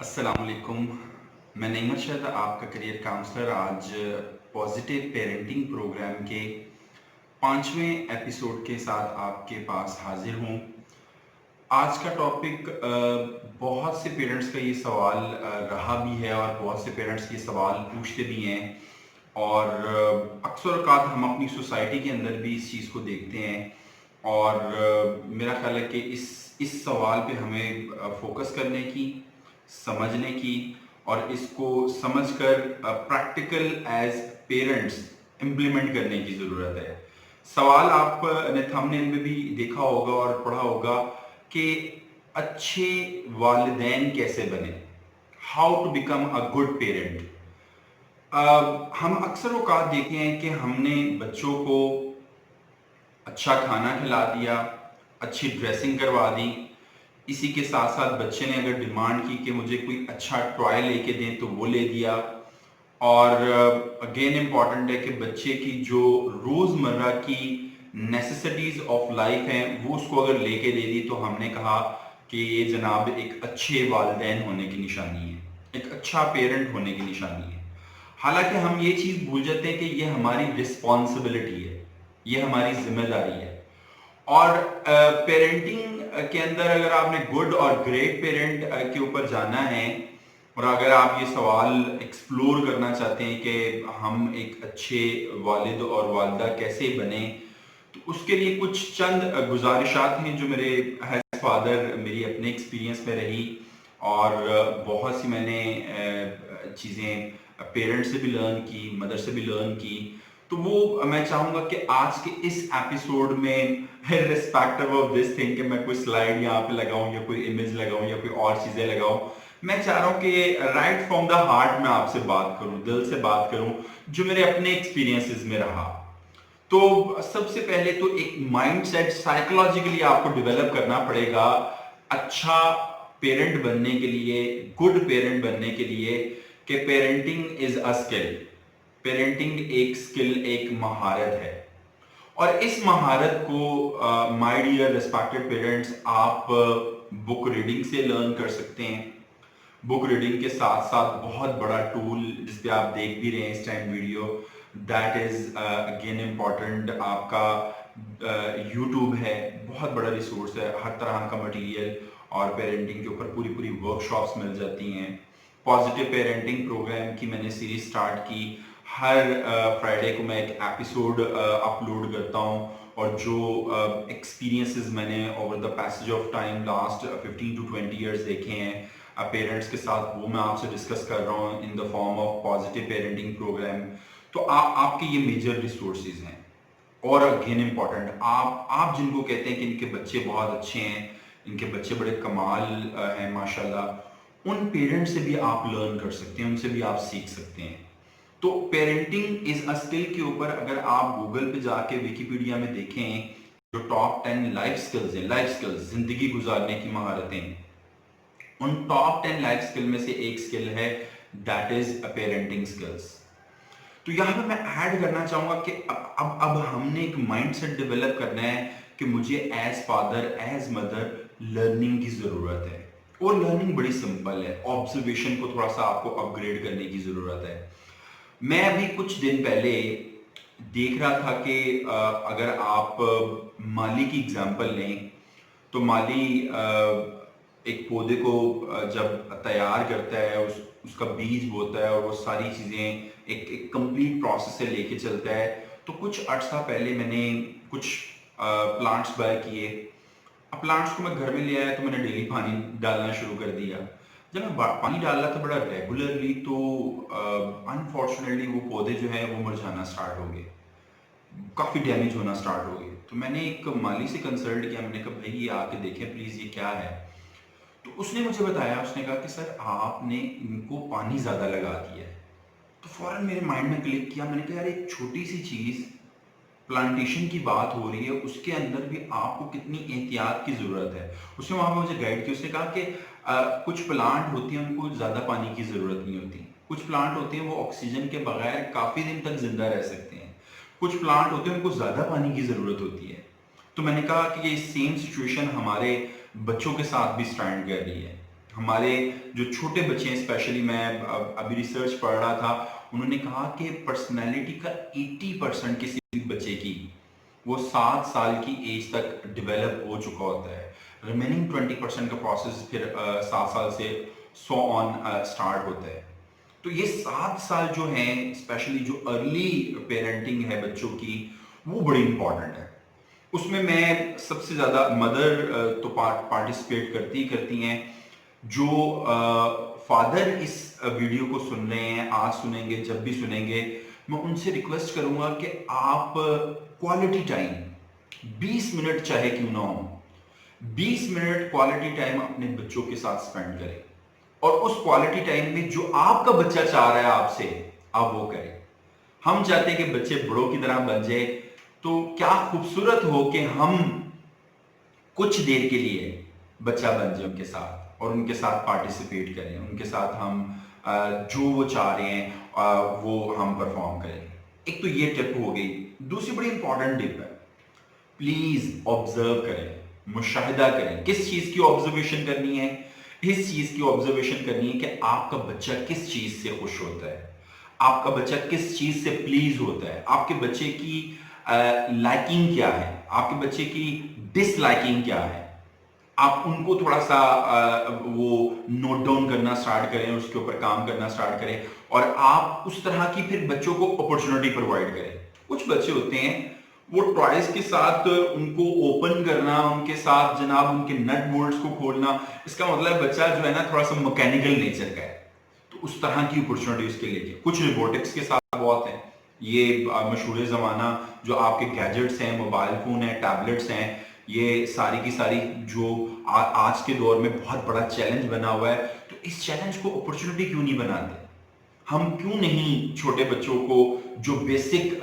السلام علیکم. میں نعیم ارشد آپ کا کریئر کاؤنسلر آج پازیٹیو پیرنٹنگ پروگرام کے 5ویں ایپیسوڈ کے ساتھ آپ کے پاس حاضر ہوں. آج کا ٹاپک بہت سے پیرنٹس کا یہ سوال رہا بھی ہے اور بہت سے پیرنٹس یہ سوال پوچھتے بھی ہیں، اور اکثر اوقات ہم اپنی سوسائٹی کے اندر بھی اس چیز کو دیکھتے ہیں. اور میرا خیال ہے کہ اس سوال پہ ہمیں فوکس کرنے کی، سمجھنے کی اور اس کو سمجھ کر پریکٹیکل ایز پیرنٹس امپلیمنٹ کرنے کی ضرورت ہے. سوال آپ نے تھم نیل میں بھی دیکھا ہوگا اور پڑھا ہوگا کہ اچھے والدین کیسے بنے، how to become a good parent. ہم اکثر اوقات دیکھتے ہیں کہ ہم نے بچوں کو اچھا کھانا کھلا دیا، اچھی ڈریسنگ کروا دی، اسی کے ساتھ ساتھ بچے نے اگر ڈیمانڈ کی کہ مجھے کوئی اچھا ٹوائے لے کے دیں تو وہ لے دیا. اور اگین امپورٹنٹ ہے کہ بچے کی جو روزمرہ کی نیسیسٹیز آف لائف ہیں وہ اس کو اگر لے کے دے دی تو ہم نے کہا کہ یہ جناب ایک اچھے والدین ہونے کی نشانی ہے، ایک اچھا پیرنٹ ہونے کی نشانی ہے. حالانکہ ہم یہ چیز بھول جاتے ہیں کہ یہ ہماری رسپانسبلٹی ہے، یہ ہماری ذمہ داری ہے. اور پیرنٹنگ کے اندر اگر آپ نے گڈ اور گریٹ پیرنٹ کے اوپر جانا ہے اور اگر آپ یہ سوال ایکسپلور کرنا چاہتے ہیں کہ ہم ایک اچھے والد اور والدہ کیسے بنیں، تو اس کے لیے کچھ چند گزارشات ہیں جو میرے ایز فادر میری اپنے ایکسپیرینس میں رہی، اور بہت سی میں نے چیزیں پیرنٹ سے بھی لرن کی، مدر سے بھی لرن کی. تو وہ میں چاہوں گا کہ آج کے اس ایپیسوڈ میں irrespective of this thing کہ میں کوئی سلائیڈ یہاں پہ لگاؤں یا کوئی امیج لگاؤں یا کوئی اور چیزیں لگاؤں، میں چاہ رہا ہوں کہ رائٹ فرام دا ہارٹ میں آپ سے بات کروں، دل سے بات کروں جو میرے اپنے ایکسپیرینسز میں رہا. تو سب سے پہلے تو ایک مائنڈ سیٹ سائیکولوجیکلی آپ کو ڈیولپ کرنا پڑے گا اچھا پیرنٹ بننے کے لیے، گڈ پیرنٹ بننے کے لیے، کہ parenting is a skill. Parenting ایک سکل، ایک مہارت ہے، اور اس مہارت کو مائی ڈیئر ریسپیکٹڈ پیرنٹس آپ بک ریڈنگ سے لرن کر سکتے ہیں. بک ریڈنگ کے ساتھ ساتھ بہت بڑا ٹول جس پہ آپ دیکھ بھی رہے ہیں اس time video, that is again important, آپ کا یوٹیوب ہے، بہت بڑا ریسورس ہے، ہر طرح کا مٹیریل اور پیرنٹنگ کے اوپر پوری ورک شاپس مل جاتی ہیں. پازیٹیو پیرنٹنگ پروگرام کی میں نے سیریز سٹارٹ کی، ہر فرائیڈے کو میں ایک ایپیسوڈ اپلوڈ کرتا ہوں، اور جو ایکسپیرینسز میں نے over the passage of time last 15 to 20 years دیکھے ہیں پیرنٹس کے ساتھ، وہ میں آپ سے ڈسکس کر رہا ہوں in the form of positive parenting programme. تو آپ کے یہ میجر ریسورسز ہیں. اور اگین امپورٹنٹ، آپ جن کو کہتے ہیں کہ ان کے بچے بہت اچھے ہیں، ان کے بچے بڑے کمال ہیں ماشاءاللہ، ان پیرنٹ سے بھی آپ لرن کر سکتے ہیں، ان سے بھی آپ سیکھ سکتے ہیں. تو پیرنٹنگ از اے اسکل کے اوپر اگر آپ گوگل پہ جا کے ویکیپیڈیا میں دیکھیں جو ٹاپ 10 لائف سکلز ہیں، لائف سکلز زندگی گزارنے کی مہارتیں، ان ٹاپ 10 لائف سکل میں سے ایک سکل ہے دیٹ از پیرنٹنگ سکلز. تو یہاں پہ میں ایڈ کرنا چاہوں گا کہ اب ہم نے ایک مائنڈ سیٹ ڈیولپ کرنا ہے کہ مجھے as father as mother learning کی ضرورت ہے، اور لرننگ بڑی سمپل ہے، آبزرویشن کو تھوڑا سا آپ کو اپ گریڈ کرنے کی ضرورت ہے. میں ابھی کچھ دن پہلے دیکھ رہا تھا کہ اگر آپ مالی کی اگزامپل لیں تو مالی ایک پودے کو جب تیار کرتا ہے، اس کا بیج بوتا ہے اور وہ ساری چیزیں ایک کمپلیٹ پروسیس سے لے کے چلتا ہے. تو کچھ عرصہ پہلے میں نے کچھ پلانٹس بائی کیے. اب پلانٹس کو میں گھر میں لے آیا تو میں نے ڈیلی پانی ڈالنا شروع کر دیا. جب میں پانی ڈال رہا تھا بڑا ریگولرلی تو انفارچونیٹلی وہ پودے جو ہیں وہ مرجھانا سٹارٹ ہو گئے، کافی ڈیمیج ہونا سٹارٹ ہو گئے. تو میں نے ایک مالی سے کنسلٹ کیا، میں نے کہا بھائی یہ آ کے دیکھیں پلیز یہ کیا ہے. تو اس نے مجھے بتایا، اس نے کہا کہ سر آپ نے ان کو پانی زیادہ لگا دیا ہے. تو فوراً میرے مائنڈ میں کلک کیا، میں نے کہا یار ایک چھوٹی سی چیز، پلانٹیشن کی بات ہو رہی ہے، اس کے اندر بھی آپ کو کتنی احتیاط کی ضرورت ہے. اس نے وہاں پہ مجھے گائیڈ کیا، اس نے کہا کہ کچھ پلانٹ ہوتی ہیں ان کو زیادہ پانی کی ضرورت نہیں ہوتی، کچھ پلانٹ ہوتے ہیں وہ آکسیجن کے بغیر کافی دن تک زندہ رہ سکتے ہیں، کچھ پلانٹ ہوتے ہیں ان کو زیادہ پانی کی ضرورت ہوتی ہے. تو میں نے کہا کہ یہ سیم سچویشن ہمارے بچوں کے ساتھ بھی سٹینڈ کر رہی ہے. हमारे जो छोटे बच्चे हैं, स्पेशली मैं अभी रिसर्च पढ़ रहा था, उन्होंने कहा कि पर्सनैलिटी का 80% किसी भी बच्चे की वो 7 साल की एज तक डेवलप हो चुका होता है। रिमेनिंग 20% का प्रोसेस फिर 7 साल से सो ऑन स्टार्ट होता है। तो ये 7 साल जो हैं, स्पेशली जो अर्ली पेरेंटिंग है बच्चों की, वो बड़ी इंपॉर्टेंट है। उसमें मैं सबसे ज़्यादा मदर तो पार्टिसिपेट करती हैं। जो फादर इस वीडियो को सुन रहे हैं, आज सुनेंगे, जब भी सुनेंगे, मैं उनसे रिक्वेस्ट करूंगा कि आप क्वालिटी टाइम 20 मिनट चाहे क्यों ना हो, 20 मिनट क्वालिटी टाइम अपने बच्चों के साथ स्पेंड करें, और उस क्वालिटी टाइम में जो आपका बच्चा चाह रहा है आपसे, आप वो करें। हम चाहते हैं कि बच्चे बड़ों की तरह बन जाए, तो क्या खूबसूरत हो कि हम कुछ देर के लिए बच्चा बन जाए उनके साथ, और उनके साथ पार्टिसिपेट करें, उनके साथ हम जो वो चाह रहे हैं वो हम परफॉर्म करें। एक तो ये टिप हो गई। दूसरी बड़ी इंपॉर्टेंट टिप है, प्लीज ऑब्जर्व करें, मुशाहिदा करें। किस चीज की ऑब्जर्वेशन करनी है? इस चीज की ऑब्जर्वेशन करनी है कि आपका बच्चा किस चीज से खुश होता है, आपका बच्चा किस चीज से प्लीज होता है, आपके बच्चे की लाइकिंग क्या है, आपके बच्चे की डिसलाइकिंग क्या है। आप उनको थोड़ा सा वो नोट डाउन करना स्टार्ट करें, उसके ऊपर काम करना स्टार्ट करें, और आप उस तरह की फिर बच्चों को अपॉर्चुनिटी प्रोवाइड करें। कुछ बच्चे होते हैं वो टॉयज के साथ उनको ओपन करना, उनके साथ जनाब उनके नट बोल्ट्स को खोलना, इसका मतलब बच्चा जो है ना थोड़ा सा मैकेनिकल नेचर का है, तो उस तरह की अपॉर्चुनिटी उसके लिए। कुछ रोबोटिक्स के साथ बहुत है, ये मशहूर जमाना जो आपके गैजेट्स हैं, मोबाइल फोन है, टैबलेट्स हैं, ये सारी की सारी जो आज के दौर में बहुत बड़ा चैलेंज बना हुआ है। तो इस चैलेंज को अपॉर्चुनिटी क्यों नहीं बनाते? हम क्यों नहीं छोटे बच्चों को जो बेसिक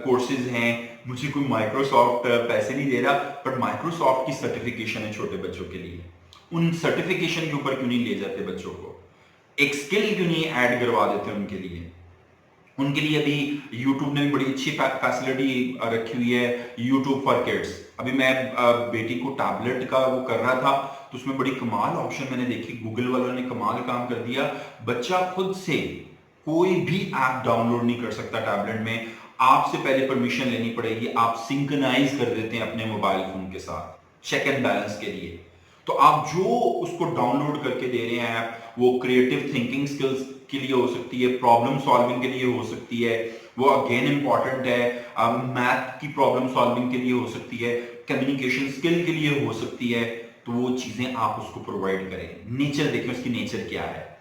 कोर्सेज हैं, मुझे कोई माइक्रोसॉफ्ट पैसे नहीं दे रहा, बट माइक्रोसॉफ्ट की सर्टिफिकेशन है छोटे बच्चों के लिए, उन सर्टिफिकेशन के ऊपर क्यों नहीं ले जाते बच्चों को? एक स्किल क्यों नहीं ऐड करवा देते उनके लिए? उनके लिए अभी YouTube ने भी बड़ी अच्छी फैसिलिटी रखी हुई है, YouTube फॉर किड्स। अभी मैं बेटी को टैबलेट का वो कर रहा था, तो उसमें बड़ी कमाल ऑप्शन मैंने देखी, गूगल वालों ने कमाल काम कर दिया। बच्चा खुद से कोई भी ऐप डाउनलोड नहीं कर सकता टैबलेट में, आपसे पहले परमिशन लेनी पड़ेगी। आप सिंक्रोनाइज कर देते हैं अपने मोबाइल फोन के साथ चेक एंड बैलेंस के लिए। तो आप जो उसको डाउनलोड करके दे रहे हैं ऐप, वो क्रिएटिव थिंकिंग स्किल्स के लिए हो सकती है, प्रॉब्लम सॉल्विंग के लिए हो सकती है, वो अगेन इंपॉर्टेंट है, मैथ की प्रॉब्लम सॉल्विंग के लिए हो सकती है, कम्युनिकेशन स्किल के लिए हो सकती है। तो वो चीजें आप उसको प्रोवाइड करें। नेचर देखें, उसकी नेचर क्या है।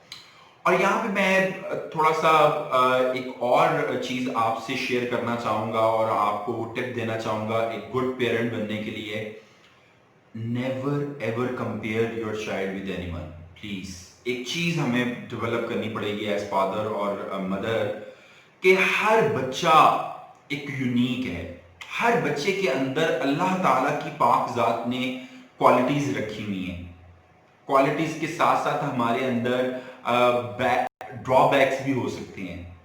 और यहाँ पे मैं थोड़ा सा एक और चीज आपसे शेयर करना चाहूंगा और आपको टिप देना चाहूंगा एक गुड पेरेंट बनने के लिए। Never ever compare your child with anyone. Please एक चीज हमें डेवलप करनी पड़ेगी एज फादर और मदर, कि हर बच्चा एक यूनिक है। हर बच्चे के अंदर अल्लाह ताला की पाक जात ने क्वालिटीज रखी हुई हैं। क्वालिटीज के साथ साथ हमारे अंदर ड्रॉबैक्स भी हो सकते हैं,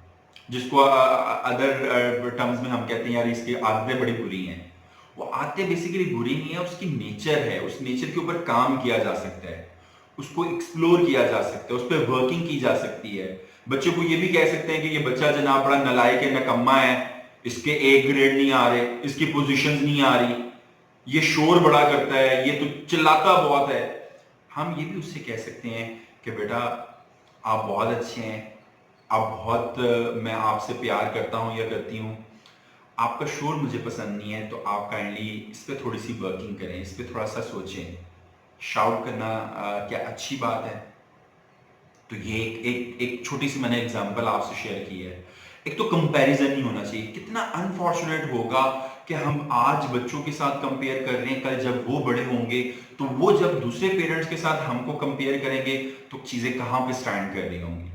जिसको अदर टर्म्स में हम कहते हैं यार इसकी आदतें बड़ी बुरी हैं। वो आदतें बेसिकली बुरी नहीं है, उसकी नेचर है, उस नेचर के ऊपर काम किया जा सकता है, उसको एक्सप्लोर किया जा सकता है, उस पर वर्किंग की जा सकती है। बच्चों को ये भी कह सकते हैं कि ये बच्चा जनाब बड़ा नालायक है, नकम्मा है, इसके ए ग्रेड नहीं आ रहे, इसकी पोजीशंस नहीं आ रही, ये शोर बड़ा करता है, ये तो चिल्लाता बहुत है। हम ये भी उससे कह सकते हैं कि बेटा आप बहुत अच्छे हैं, आप बहुत मैं आपसे प्यार करता हूं या करती हूं, आपका शोर मुझे पसंद नहीं है, तो आप काइंडली इस पर थोड़ी सी वर्किंग करें, इस पर थोड़ा सा सोचें। शाउट करना क्या अच्छी बात है? तो ये एक छोटी सी मैंने एग्जांपल आपसे शेयर की है। एक तो कंपैरिजन नहीं होना चाहिए। कितना अनफॉर्चुनेट होगा कि हम आज बच्चों के साथ कंपेयर कर रहे हैं, कल जब वो बड़े होंगे तो वो जब दूसरे पेरेंट्स के साथ हमको कंपेयर करेंगे तो चीजें कहां पे स्टैंड कर रही होंगी।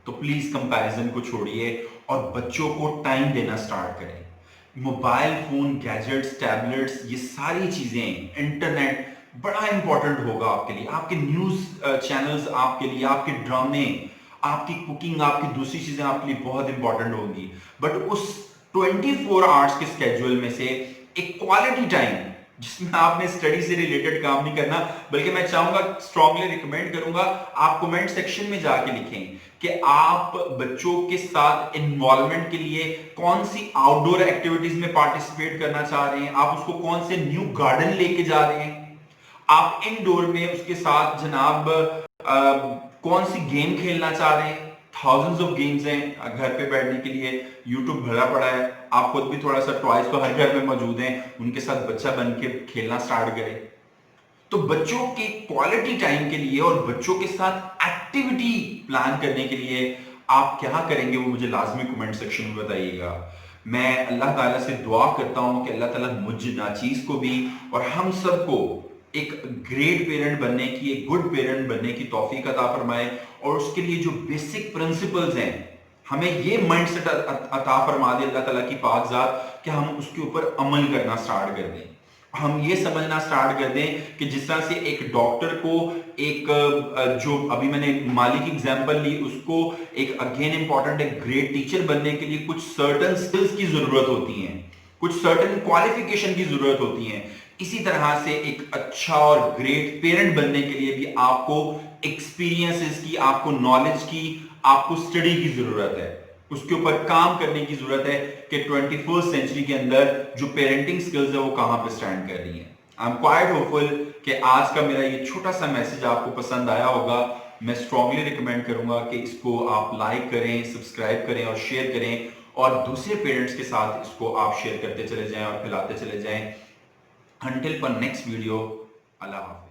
तो प्लीज कंपैरिजन को छोड़िए और बच्चों को टाइम देना स्टार्ट करें। मोबाइल फोन, गैजेट्स, टैबलेट्स, ये सारी चीजें, इंटरनेट बड़ा इंपॉर्टेंट होगा आपके लिए, आपके न्यूज चैनल्स आपके लिए, आपके ड्रामे, आपकी कुकिंग, आपकी दूसरी चीजें आपके लिए बहुत इंपॉर्टेंट होंगी। बट उस 24 आवर्स के स्केड्यूल में से एक क्वालिटी टाइम जिसमें आपने स्टडी से रिलेटेड काम नहीं करना, बल्कि मैं चाहूंगा, स्ट्रांगली रिकमेंड करूंगा, आप कमेंट सेक्शन में जाके लिखें कि आप बच्चों के साथ इन्वॉल्वमेंट के लिए कौन सी आउटडोर एक्टिविटीज में पार्टिसिपेट करना चाह रहे हैं, आप उसको कौन से न्यू गार्डन लेके जा रहे हैं, आप इंडोर में उसके साथ जनाब कौन सी गेम खेलना चाह रहे हैं। थाउजेंड्स ऑफ गेम्स हैं घर पे बैठने के लिए, यूट्यूब भरा पड़ा है, आप खुद भी थोड़ा सा, टॉयज तो हर घर में मौजूद हैं, उनके साथ बच्चा बन के खेलना स्टार्ट करें। तो बच्चों के क्वालिटी टाइम के लिए और बच्चों के साथ एक्टिविटी प्लान करने के लिए आप क्या करेंगे, वो मुझे लाजमी कमेंट सेक्शन में बताइएगा। मैं अल्लाह ताला से दुआ करता हूं कि अल्लाह ताला मुझ नाचीज को भी और हम सबको एक ग्रेट पेरेंट बनने की, एक गुड पेरेंट बनने की तौफीक अता फरमाए, और उसके लिए जो बेसिक प्रिंसिपल्स हैं, हमें ये माइंडसेट अता फरमा दे अल्लाह ताला की पाक जात कि हम उसके ऊपर अमल करना स्टार्ट कर दें। हम ये समझना स्टार्ट कर दें कि जिस तरह से एक डॉक्टर को एक जो अभी मैंने माली की एग्जांपल ली, उसको एक अगेन इंपॉर्टेंट एक ग्रेट टीचर बनने के लिए कुछ सर्टेन स्किल्स की जरूरत होती हैं, कुछ सर्टेन क्वालिफिकेशन की जरूरत होती है। इसी तरह से एक अच्छा और ग्रेट पेरेंट बनने के लिए भी आपको एक्सपीरियंसेस की, आपको नॉलेज की, आपको स्टडी की जरूरत है, उसके ऊपर काम करने की जरूरत है कि 21st सेंचुरी के अंदर जो पेरेंटिंग स्किल्स है वो कहां पे स्टैंड कर रही है। आई एम क्वाइट होपफुल कि आज का मेरा ये छोटा सा मैसेज आपको पसंद आया होगा। मैं स्ट्रांगली रिकमेंड करूंगा कि इसको आप लाइक करें, सब्सक्राइब करें और शेयर करें, और दूसरे पेरेंट्स के साथ इसको आप शेयर करते चले जाएं और फैलाते चले जाएं। Until for next video, Allah Hafiz.